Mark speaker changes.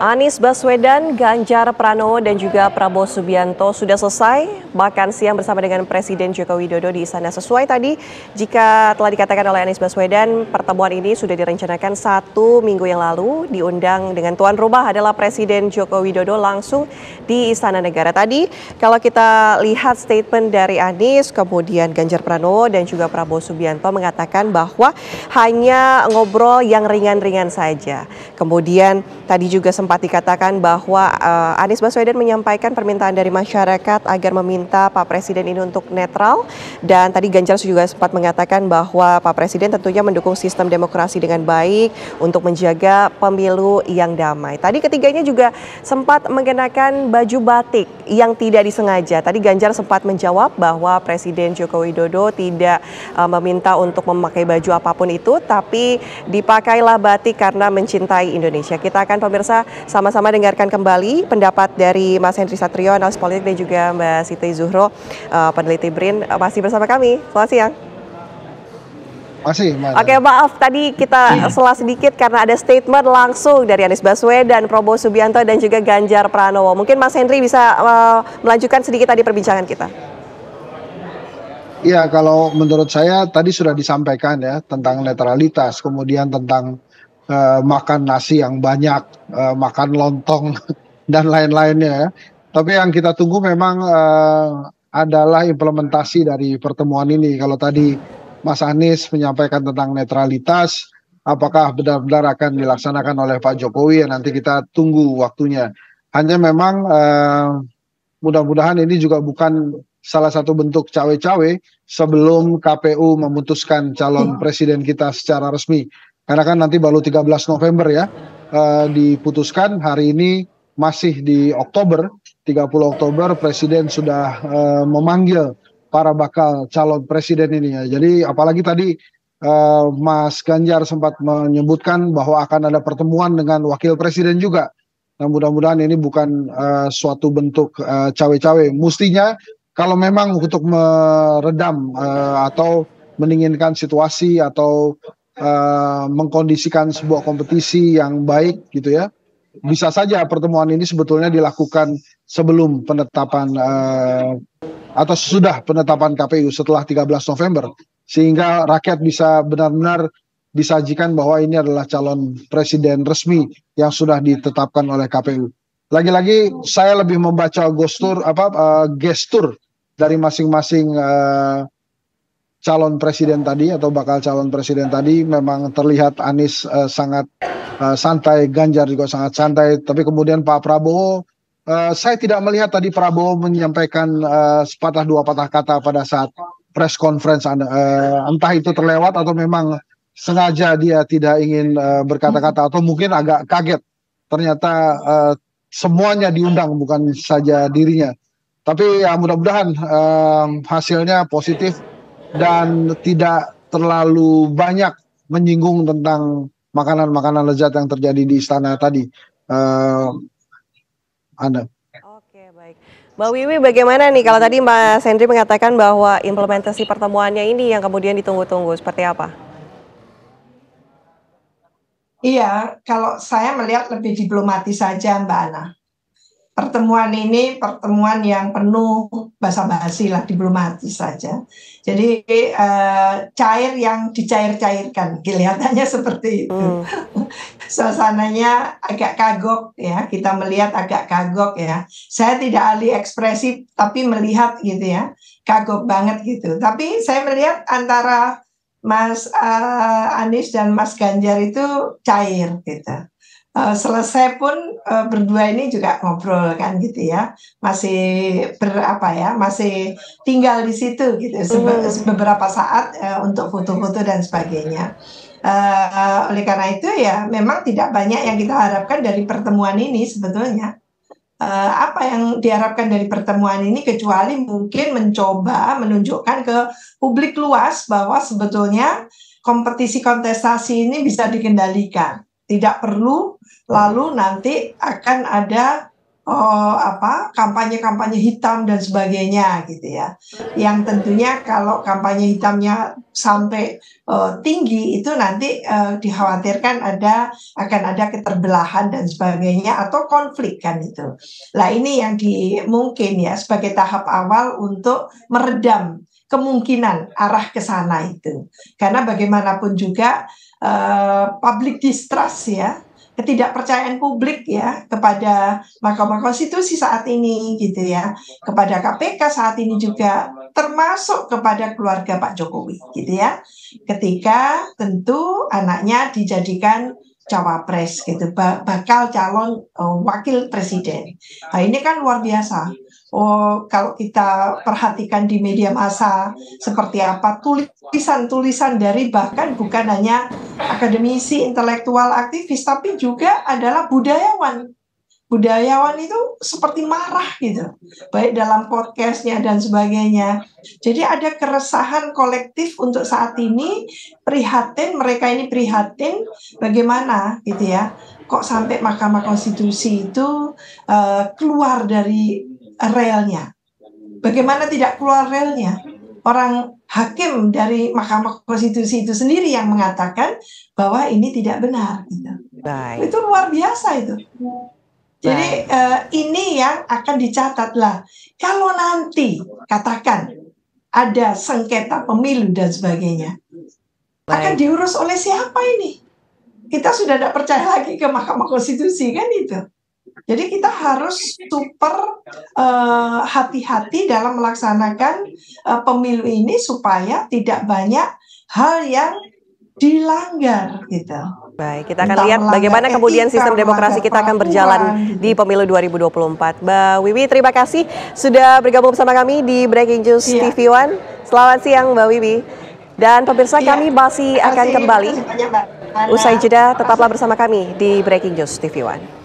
Speaker 1: Anies Baswedan, Ganjar Pranowo, dan juga Prabowo Subianto sudah selesai makan siang bersama dengan Presiden Joko Widodo di istana. Sesuai tadi, jika telah dikatakan oleh Anies Baswedan, pertemuan ini sudah direncanakan 1 minggu yang lalu, diundang dengan tuan rumah adalah Presiden Joko Widodo langsung di Istana Negara. Tadi, kalau kita lihat statement dari Anies, kemudian Ganjar Pranowo, dan juga Prabowo Subianto mengatakan bahwa hanya ngobrol yang ringan-ringan saja. Kemudian tadi juga sempat dikatakan bahwa Anies Baswedan menyampaikan permintaan dari masyarakat agar meminta Pak Presiden ini untuk netral, dan tadi Ganjar juga sempat mengatakan bahwa Pak Presiden tentunya mendukung sistem demokrasi dengan baik untuk menjaga pemilu yang damai. Tadi ketiganya juga sempat mengenakan baju batik yang tidak disengaja. Tadi Ganjar sempat menjawab bahwa Presiden Joko Widodo tidak meminta untuk memakai baju apapun itu, tapi dipakailah batik karena mencintai Indonesia. Kita akan pemirsa sama-sama dengarkan kembali pendapat dari Mas Henry Satrio, analis politik, dan juga Mbak Siti Zuhro, peneliti BRIN, masih bersama kami. Selamat siang.
Speaker 2: Masih.
Speaker 1: Oke, maaf tadi kita salah sedikit karena ada statement langsung dari Anies Baswedan, Prabowo Subianto, dan juga Ganjar Pranowo. Mungkin Mas Henry bisa melanjutkan sedikit tadi perbincangan kita.
Speaker 2: Iya, kalau menurut saya tadi sudah disampaikan ya tentang netralitas, kemudian tentang makan nasi yang banyak, makan lontong dan lain-lainnya ya. Tapi yang kita tunggu memang adalah implementasi dari pertemuan ini. Kalau tadi Mas Anies menyampaikan tentang netralitas, apakah benar-benar akan dilaksanakan oleh Pak Jokowi? Ya, nanti kita tunggu waktunya. Hanya memang mudah-mudahan ini juga bukan salah satu bentuk cawe-cawe sebelum KPU memutuskan calon presiden kita secara resmi. Karena kan nanti baru 13 November ya diputuskan. Hari ini masih di Oktober, 30 Oktober Presiden sudah memanggil para bakal calon presiden ini ya. Jadi apalagi tadi Mas Ganjar sempat menyebutkan bahwa akan ada pertemuan dengan wakil presiden juga. Nah, mudah-mudahan ini bukan suatu bentuk cawe-cawe. Mestinya kalau memang untuk meredam atau mendinginkan situasi atau mengkondisikan sebuah kompetisi yang baik gitu ya, bisa saja pertemuan ini sebetulnya dilakukan sebelum penetapan atau sudah penetapan KPU setelah 13 November, sehingga rakyat bisa benar-benar disajikan bahwa ini adalah calon presiden resmi yang sudah ditetapkan oleh KPU. Lagi-lagi saya lebih membaca gestur dari masing-masing calon presiden tadi atau bakal calon presiden tadi. Memang terlihat Anies sangat santai, Ganjar juga sangat santai, tapi kemudian Pak Prabowo, saya tidak melihat tadi Prabowo menyampaikan sepatah dua patah kata pada saat press conference, entah itu terlewat atau memang sengaja dia tidak ingin berkata-kata, atau mungkin agak kaget ternyata semuanya diundang bukan saja dirinya. Tapi ya mudah-mudahan hasilnya positif dan tidak terlalu banyak menyinggung tentang makanan-makanan lezat yang terjadi di istana tadi. Anda.
Speaker 1: Oke, baik. Mbak Wiwi, bagaimana nih kalau tadi Mas Henry mengatakan bahwa implementasi pertemuannya ini yang kemudian ditunggu-tunggu, seperti apa?
Speaker 3: Iya, kalau saya melihat lebih diplomatis saja, Mbak Ana. Pertemuan ini pertemuan yang penuh basa-basi lah, diplomatis saja. Jadi cair yang dicair-cairkan, kelihatannya seperti itu. Suasananya agak kagok ya, kita melihat agak kagok ya. Saya tidak ahli ekspresi, tapi melihat gitu ya, kagok banget gitu. Tapi saya melihat antara Mas Anies dan Mas Ganjar itu cair gitu. Selesai pun berdua ini juga ngobrol kan gitu ya, masih masih tinggal di situ gitu beberapa saat untuk foto-foto dan sebagainya. Oleh karena itu ya memang tidak banyak yang kita harapkan dari pertemuan ini sebetulnya. Apa yang diharapkan dari pertemuan ini kecuali mungkin mencoba menunjukkan ke publik luas bahwa sebetulnya kompetisi kontestasi ini bisa dikendalikan. Tidak perlu lalu nanti akan ada kampanye-kampanye hitam dan sebagainya gitu ya. Yang tentunya kalau kampanye hitamnya sampai tinggi itu nanti dikhawatirkan akan ada keterbelahan dan sebagainya atau konflik kan itu. Nah ini yang mungkin ya sebagai tahap awal untuk meredam kemungkinan arah ke sana itu. Karena bagaimanapun juga public distrust ya, ketidakpercayaan publik ya kepada Mahkamah Konstitusi saat ini gitu ya, kepada KPK saat ini juga, termasuk kepada keluarga Pak Jokowi gitu ya. Ketika tentu anaknya dijadikan cawapres gitu, bakal calon wakil presiden. Nah ini kan luar biasa. Kalau kita perhatikan di media massa seperti apa tulisan-tulisan dari bahkan bukan hanya akademisi, intelektual, aktivis, tapi juga adalah budayawan. Budayawan itu seperti marah gitu, baik dalam podcastnya dan sebagainya. Jadi ada keresahan kolektif untuk saat ini, mereka ini prihatin bagaimana gitu ya, kok sampai Mahkamah Konstitusi itu keluar dari relnya. Bagaimana tidak keluar relnya? Orang hakim dari Mahkamah Konstitusi itu sendiri yang mengatakan bahwa ini tidak benar. Gitu.
Speaker 1: Baik.
Speaker 3: Itu luar biasa itu. Jadi ini yang akan dicatat lah. Kalau nanti katakan ada sengketa pemilu dan sebagainya, akan diurus oleh siapa ini? Kita sudah tidak percaya lagi ke Mahkamah Konstitusi kan itu. Jadi kita harus super hati-hati dalam melaksanakan pemilu ini supaya tidak banyak hal yang dilanggar gitu.
Speaker 1: Baik, kita akan lihat bagaimana kemudian sistem demokrasi kita akan berjalan di pemilu 2024. Mbak Wiwi, terima kasih sudah bergabung bersama kami di Breaking News TV One. Selamat siang Mbak Wiwi. Dan pemirsa kami masih akan kembali. Usai jeda, tetaplah bersama kami di Breaking News TV One.